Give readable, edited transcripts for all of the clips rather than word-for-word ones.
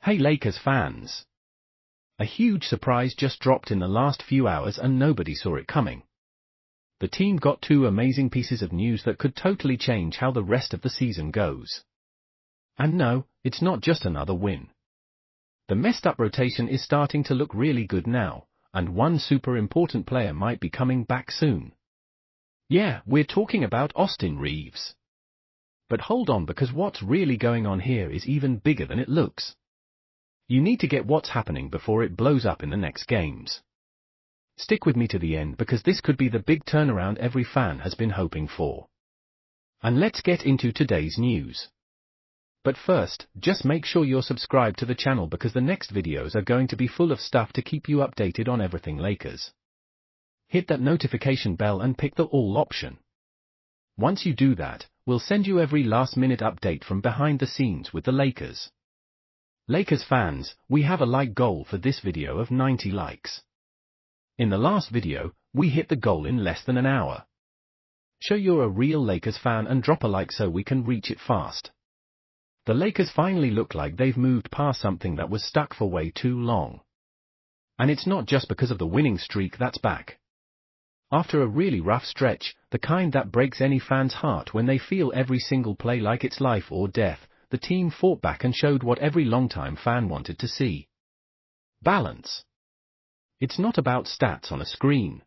Hey Lakers fans! A huge surprise just dropped in the last few hours and nobody saw it coming. The team got two amazing pieces of news that could totally change how the rest of the season goes. And no, it's not just another win. The messed up rotation is starting to look really good now, and one super important player might be coming back soon. Yeah, we're talking about Austin Reaves. But hold on, because what's really going on here is even bigger than it looks. You need to get what's happening before it blows up in the next games. Stick with me to the end because this could be the big turnaround every fan has been hoping for. And let's get into today's news. But first, just make sure you're subscribed to the channel because the next videos are going to be full of stuff to keep you updated on everything Lakers. Hit that notification bell and pick the all option. Once you do that, we'll send you every last-minute update from behind the scenes with the Lakers. Lakers fans, we have a like goal for this video of 90 likes. In the last video, we hit the goal in less than an hour. Show you're a real Lakers fan and drop a like so we can reach it fast. The Lakers finally look like they've moved past something that was stuck for way too long. And it's not just because of the winning streak that's back. After a really rough stretch, the kind that breaks any fan's heart when they feel every single play like it's life or death, the team fought back and showed what every longtime fan wanted to see. Balance. It's not about stats on a screen.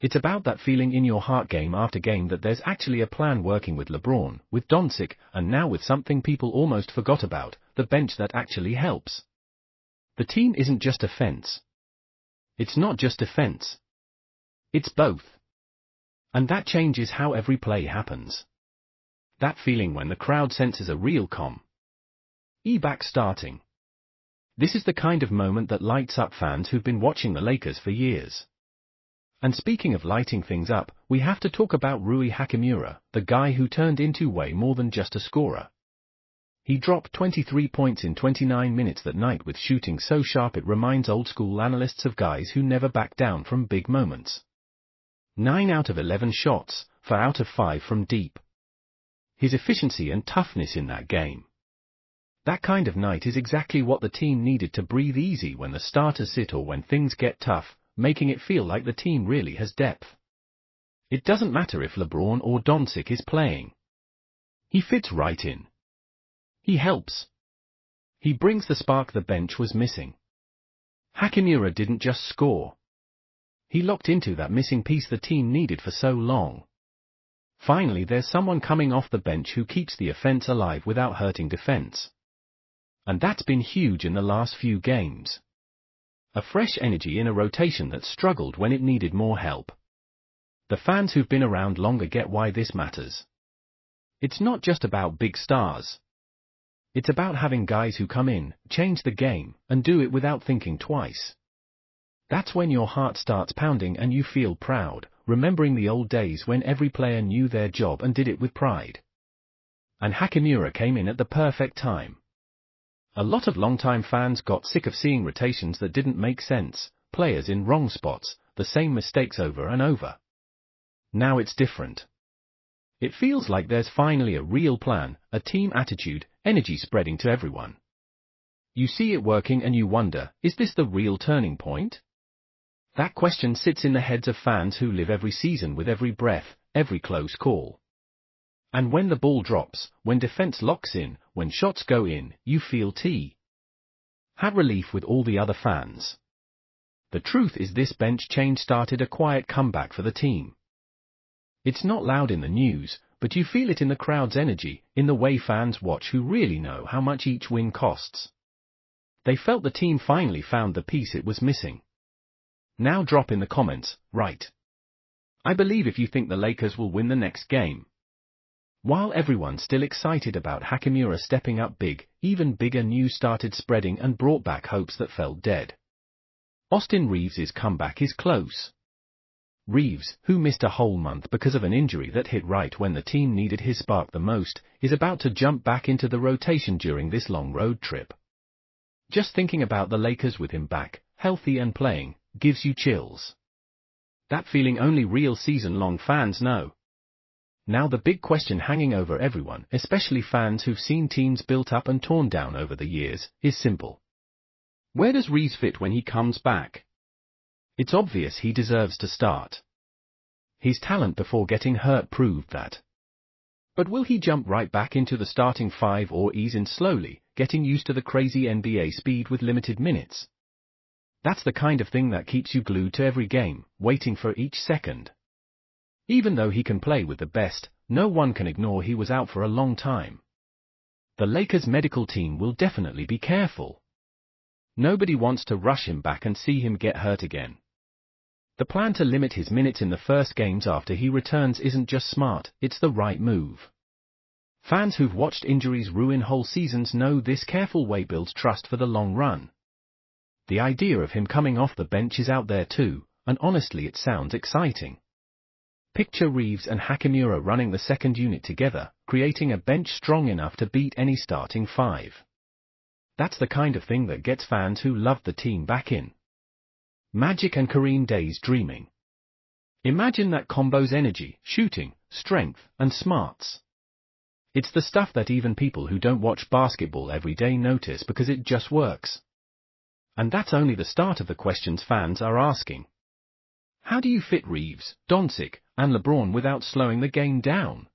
It's about that feeling in your heart game after game that there's actually a plan working with LeBron, with Doncic, and now with something people almost forgot about, the bench that actually helps. The team isn't just offense. It's not just defense. It's both. And that changes how every play happens. That feeling when the crowd senses a real back starting. This is the kind of moment that lights up fans who've been watching the Lakers for years. And speaking of lighting things up, we have to talk about Rui Hachimura, the guy who turned into way more than just a scorer. He dropped 23 points in 29 minutes that night with shooting so sharp it reminds old-school analysts of guys who never back down from big moments. 9 out of 11 shots, 4 out of 5 from deep. His efficiency and toughness in that game. That kind of night is exactly what the team needed to breathe easy when the starters sit or when things get tough, making it feel like the team really has depth. It doesn't matter if LeBron or Doncic is playing. He fits right in. He helps. He brings the spark the bench was missing. Hachimura didn't just score. He locked into that missing piece the team needed for so long. Finally, there's someone coming off the bench who keeps the offense alive without hurting defense. And that's been huge in the last few games. A fresh energy in a rotation that struggled when it needed more help. The fans who've been around longer get why this matters. It's not just about big stars. It's about having guys who come in, change the game, and do it without thinking twice. That's when your heart starts pounding and you feel proud, remembering the old days when every player knew their job and did it with pride. And Hachimura came in at the perfect time. A lot of longtime fans got sick of seeing rotations that didn't make sense, players in wrong spots, the same mistakes over and over. Now it's different. It feels like there's finally a real plan, a team attitude, energy spreading to everyone. You see it working and you wonder, is this the real turning point? That question sits in the heads of fans who live every season with every breath, every close call. And when the ball drops, when defense locks in, when shots go in, you feel had relief with all the other fans. The truth is this bench change started a quiet comeback for the team. It's not loud in the news, but you feel it in the crowd's energy, in the way fans watch who really know how much each win costs. They felt the team finally found the piece it was missing. Now drop in the comments, right? I believe if you think the Lakers will win the next game. While everyone's still excited about Hachimura stepping up big, even bigger news started spreading and brought back hopes that felt dead. Austin Reaves' comeback is close. Reaves, who missed a whole month because of an injury that hit right when the team needed his spark the most, is about to jump back into the rotation during this long road trip. Just thinking about the Lakers with him back, healthy and playing, gives you chills. That feeling only real season-long fans know. Now the big question hanging over everyone, especially fans who've seen teams built up and torn down over the years, is simple. Where does Reaves fit when he comes back? It's obvious he deserves to start. His talent before getting hurt proved that. But will he jump right back into the starting five or ease in slowly, getting used to the crazy NBA speed with limited minutes? That's the kind of thing that keeps you glued to every game, waiting for each second. Even though he can play with the best, no one can ignore he was out for a long time. The Lakers' medical team will definitely be careful. Nobody wants to rush him back and see him get hurt again. The plan to limit his minutes in the first games after he returns isn't just smart, it's the right move. Fans who've watched injuries ruin whole seasons know this careful way builds trust for the long run. The idea of him coming off the bench is out there too, and honestly it sounds exciting. Picture Reaves and Hachimura running the second unit together, creating a bench strong enough to beat any starting five. That's the kind of thing that gets fans who love the team back in. Magic and Kareem days dreaming. Imagine that combo's energy, shooting, strength, and smarts. It's the stuff that even people who don't watch basketball every day notice because it just works. And that's only the start of the questions fans are asking. How do you fit Reaves, Doncic, and LeBron without slowing the game down?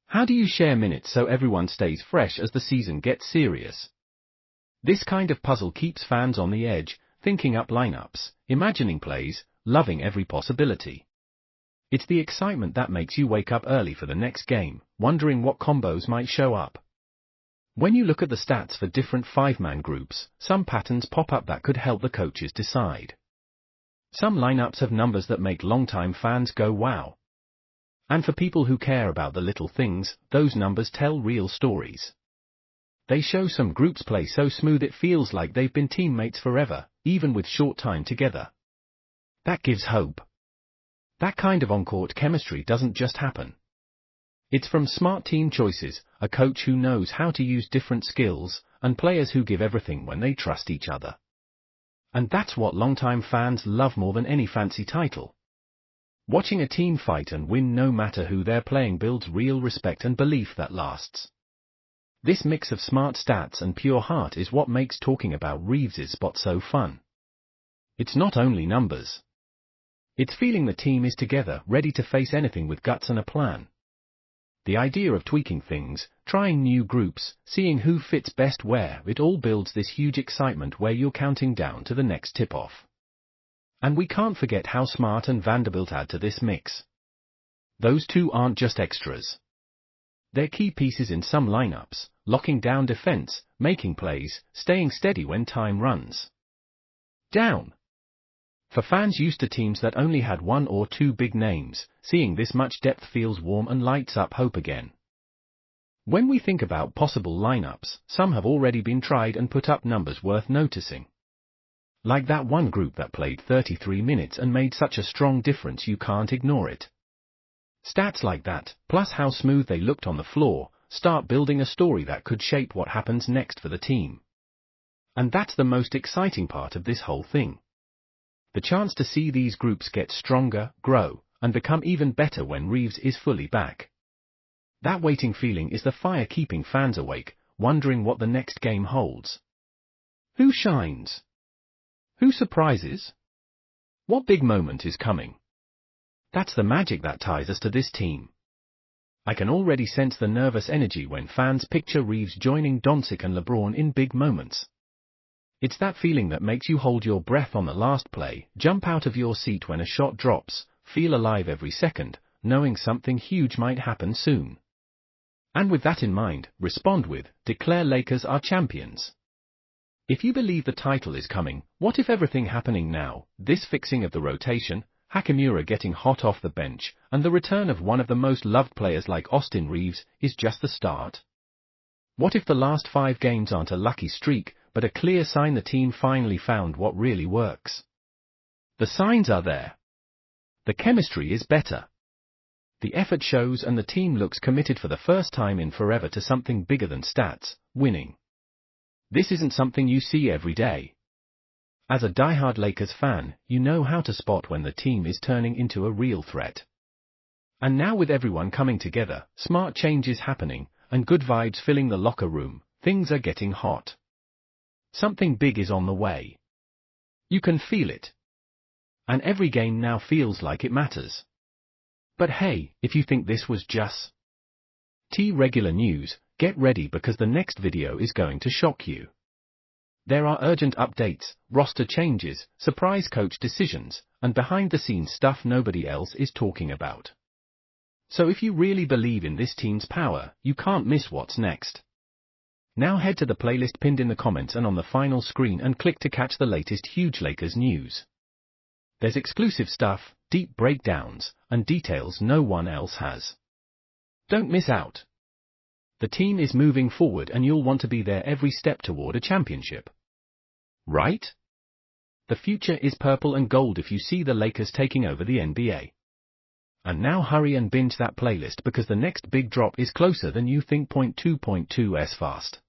How do you share minutes so everyone stays fresh as the season gets serious? This kind of puzzle keeps fans on the edge, thinking up lineups, imagining plays, loving every possibility. It's the excitement that makes you wake up early for the next game, wondering what combos might show up. When you look at the stats for different five-man groups, some patterns pop up that could help the coaches decide. Some lineups have numbers that make longtime fans go wow. And for people who care about the little things, those numbers tell real stories. They show some groups play so smooth it feels like they've been teammates forever, even with short time together. That gives hope. That kind of on-court chemistry doesn't just happen. It's from smart team choices, a coach who knows how to use different skills, and players who give everything when they trust each other. And that's what longtime fans love more than any fancy title. Watching a team fight and win no matter who they're playing builds real respect and belief that lasts. This mix of smart stats and pure heart is what makes talking about Reaves' spot so fun. It's not only numbers. It's feeling the team is together, ready to face anything with guts and a plan. The idea of tweaking things, trying new groups, seeing who fits best where, it all builds this huge excitement where you're counting down to the next tip-off. And we can't forget how Smart and Vanderbilt add to this mix. Those two aren't just extras. They're key pieces in some lineups, locking down defense, making plays, staying steady when time runs down. For fans used to teams that only had one or two big names, seeing this much depth feels warm and lights up hope again. When we think about possible lineups, some have already been tried and put up numbers worth noticing. Like that one group that played 33 minutes and made such a strong difference you can't ignore it. Stats like that, plus how smooth they looked on the floor, start building a story that could shape what happens next for the team. And that's the most exciting part of this whole thing. The chance to see these groups get stronger, grow, and become even better when Reaves is fully back. That waiting feeling is the fire keeping fans awake, wondering what the next game holds. Who shines? Who surprises? What big moment is coming? That's the magic that ties us to this team. I can already sense the nervous energy when fans picture Reaves joining Doncic and LeBron in big moments. It's that feeling that makes you hold your breath on the last play, jump out of your seat when a shot drops, feel alive every second, knowing something huge might happen soon. And with that in mind, respond with, declare Lakers are champions. If you believe the title is coming, what if everything happening now, this fixing of the rotation, Hachimura getting hot off the bench, and the return of one of the most loved players like Austin Reaves, is just the start? What if the last 5 games aren't a lucky streak, but a clear sign the team finally found what really works? The signs are there. The chemistry is better. The effort shows and the team looks committed for the first time in forever to something bigger than stats, winning. This isn't something you see every day. As a diehard Lakers fan, you know how to spot when the team is turning into a real threat. And now with everyone coming together, smart changes happening, and good vibes filling the locker room, things are getting hot. Something big is on the way. You can feel it. And every game now feels like it matters. But hey, if you think this was just regular news, get ready because the next video is going to shock you. There are urgent updates, roster changes, surprise coach decisions, and behind-the-scenes stuff nobody else is talking about. So if you really believe in this team's power, you can't miss what's next. Now head to the playlist pinned in the comments and on the final screen and click to catch the latest huge Lakers news. There's exclusive stuff, deep breakdowns, and details no one else has. Don't miss out. The team is moving forward and you'll want to be there every step toward a championship. Right? The future is purple and gold if you see the Lakers taking over the NBA. And now hurry and binge that playlist because the next big drop is closer than you think. 2.2s fast.